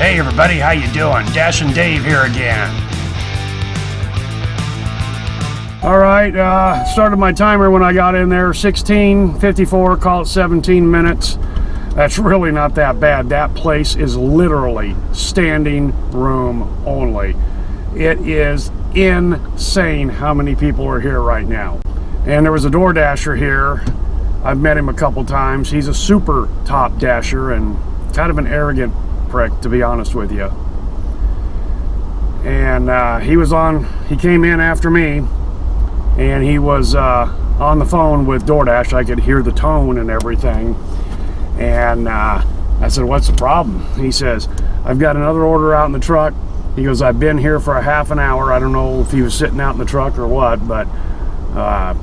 Hey everybody, how you doing? Dash and Dave here again. Alright, started my timer when I got in there, 16:54, call it 17 minutes. That's really not that bad. That place is literally standing room only. It is insane how many people are here right now. And there was a Doordasher here. I've met him a couple times. He's a super top dasher and kind of an arrogant prick, to be honest with you. And he came in after me, and he was on the phone with Doordash. I could hear the tone and everything. And I said, what's the problem? He says, I've got another order out in the truck. He goes, I've been here for a half an hour. I don't know if he was sitting out in the truck or what, but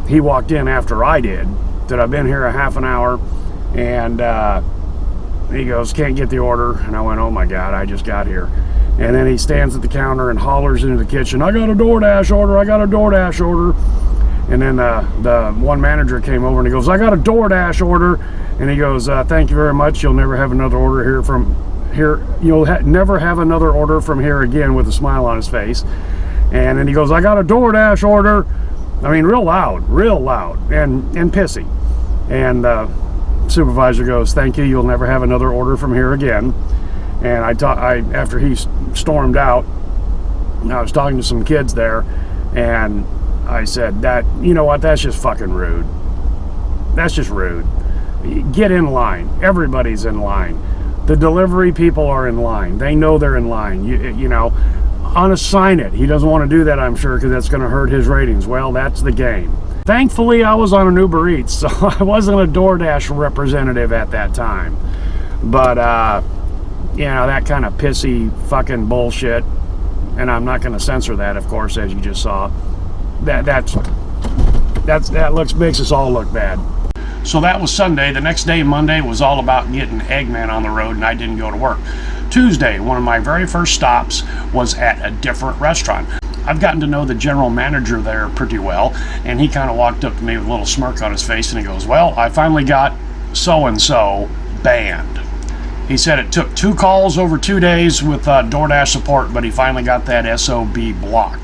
he walked in after I did. Said, I've been here a half an hour, and he goes, can't get the order. And I went, oh my God, I just got here. And then he stands at the counter and hollers into the kitchen, I got a DoorDash order, I got a DoorDash order. And then the one manager came over and he goes, I got a DoorDash order. And he goes, thank you very much. You'll never have another order here from here. You'll never have another order from here again, with a smile on his face. And then he goes, I got a DoorDash order. I mean, real loud and pissy. And supervisor goes, thank you, you'll never have another order from here again. And after he stormed out, I was talking to some kids there, and I said, you know what, that's just fucking rude. That's just rude. Get in line. Everybody's in line. The delivery people are in line. They know they're in line. You know, unassign it. He doesn't want to do that, I'm sure, because that's going to hurt his ratings. Well, that's the game. Thankfully, I was on an Uber Eats, so I wasn't a DoorDash representative at that time. But, you know, that kind of pissy fucking bullshit, and I'm not going to censor that, of course, as you just saw. That makes us all look bad. So that was Sunday. The next day, Monday, was all about getting Eggman on the road, and I didn't go to work. Tuesday, one of my very first stops was at a different restaurant. I've gotten to know the general manager there pretty well, and he kind of walked up to me with a little smirk on his face, and he goes, well, I finally got so-and-so banned. He said it took 2 calls over 2 days with DoorDash support, but he finally got that SOB blocked.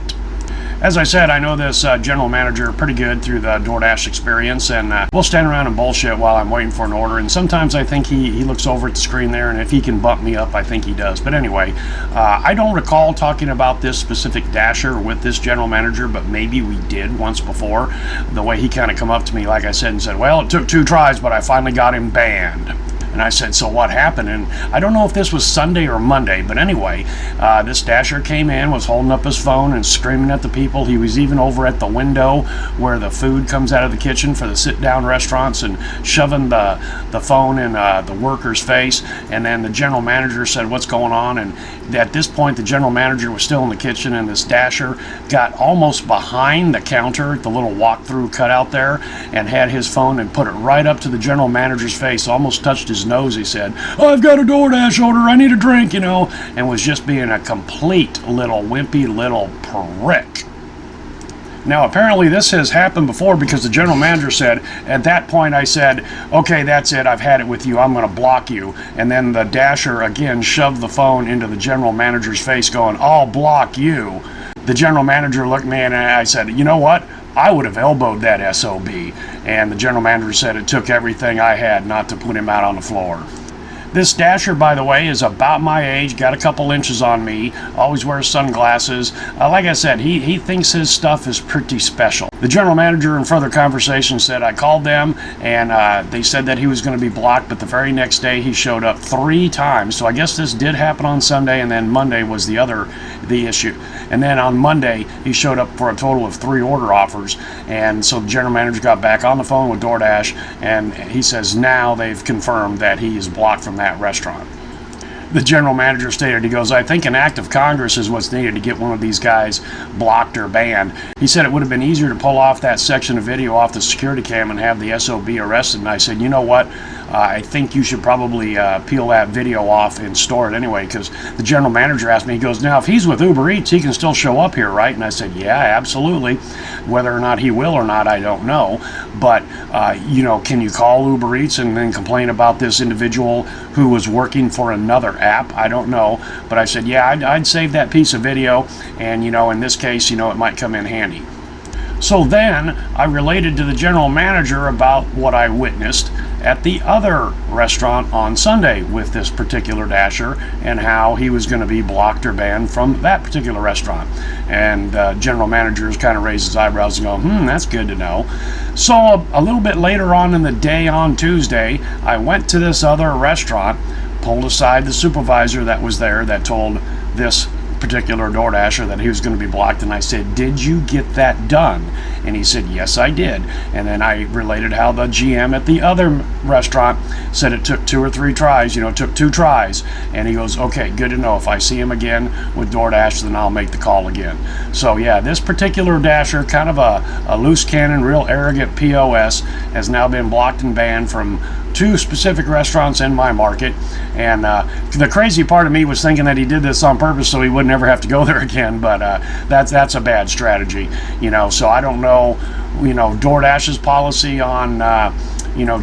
As I said, I know this general manager pretty good through the DoorDash experience, and we'll stand around and bullshit while I'm waiting for an order, and sometimes I think he looks over at the screen there, and if he can bump me up, I think he does. But anyway, I don't recall talking about this specific dasher with this general manager, but maybe we did once before. The way he kind of come up to me, like I said, and said, well, it took 2 tries, but I finally got him banned. And I said, so what happened? And I don't know if this was Sunday or Monday, but anyway, this dasher came in, was holding up his phone and screaming at the people. He was even over at the window where the food comes out of the kitchen for the sit-down restaurants and shoving the phone in the worker's face. And then the general manager said, what's going on? And at this point, the general manager was still in the kitchen, and this dasher got almost behind the counter, the little walk-through cutout there, and had his phone and put it right up to the general manager's face, almost touched his nose. He said, I've got a DoorDash order, I need a drink, you know, and was just being a complete little wimpy little prick. Now, apparently this has happened before, because the general manager said, at that point I said, okay, that's it, I've had it with you, I'm going to block you. And then the dasher again shoved the phone into the general manager's face going, I'll block you. The general manager looked at me and I said, you know what? I would have elbowed that SOB. And the general manager said it took everything I had not to put him out on the floor. This dasher, by the way, is about my age, got a couple inches on me, always wears sunglasses. Like I said, he thinks his stuff is pretty special. The general manager in further conversation said I called them, and they said that he was going to be blocked, but the very next day he showed up 3 times. So I guess this did happen on Sunday, and then Monday was the issue. And then on Monday, he showed up for a total of 3 order offers. And so the general manager got back on the phone with DoorDash, and he says now they've confirmed that he is blocked from that restaurant. The general manager stated, he goes, I think an act of Congress is what's needed to get one of these guys blocked or banned. He said it would have been easier to pull off that section of video off the security cam and have the SOB arrested. And I said, you know what? I think you should probably peel that video off and store it anyway, because the general manager asked me, he goes, now if he's with Uber Eats, he can still show up here, right? And I said, yeah, absolutely. Whether or not he will or not, I don't know. But, you know, can you call Uber Eats and then complain about this individual who was working for another app. I don't know. But I said, yeah, I'd save that piece of video, and, in this case, it might come in handy. So then I related to the general manager about what I witnessed at the other restaurant on Sunday with this particular dasher, and how he was going to be blocked or banned from that particular restaurant. And general manager kind of raised his eyebrows and go, that's good to know. So a little bit later on in the day on Tuesday, I went to this other restaurant, pulled aside the supervisor that was there that told this particular DoorDasher that he was going to be blocked, and I said, did you get that done? And he said, yes, I did. And then I related how the GM at the other restaurant said it took 2 or 3 tries, it took 2 tries. And he goes, okay, good to know. If I see him again with DoorDash, then I'll make the call again. So yeah, this particular dasher, kind of a loose cannon, real arrogant POS, has now been blocked and banned from 2 specific restaurants in my market. And the crazy part of me was thinking that he did this on purpose so he would never have to go there again, but that's a bad strategy, so I don't know, DoorDash's policy on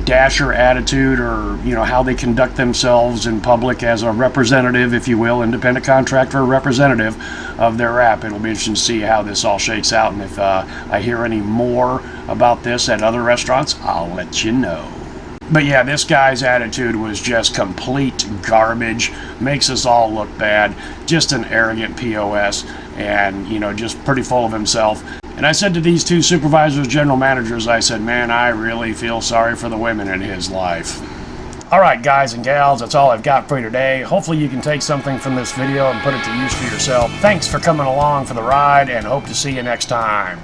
dasher attitude, or how they conduct themselves in public as a representative, if you will, independent contractor representative of their app. It'll be interesting to see how this all shakes out, and if I hear any more about this at other restaurants, I'll let you know. But yeah, this guy's attitude was just complete garbage. Makes us all look bad. Just an arrogant POS, and just pretty full of himself. And I said to these 2 supervisors, general managers, I said, man, I really feel sorry for the women in his life. Alright guys and gals, that's all I've got for you today. Hopefully you can take something from this video and put it to use for yourself. Thanks for coming along for the ride, and hope to see you next time.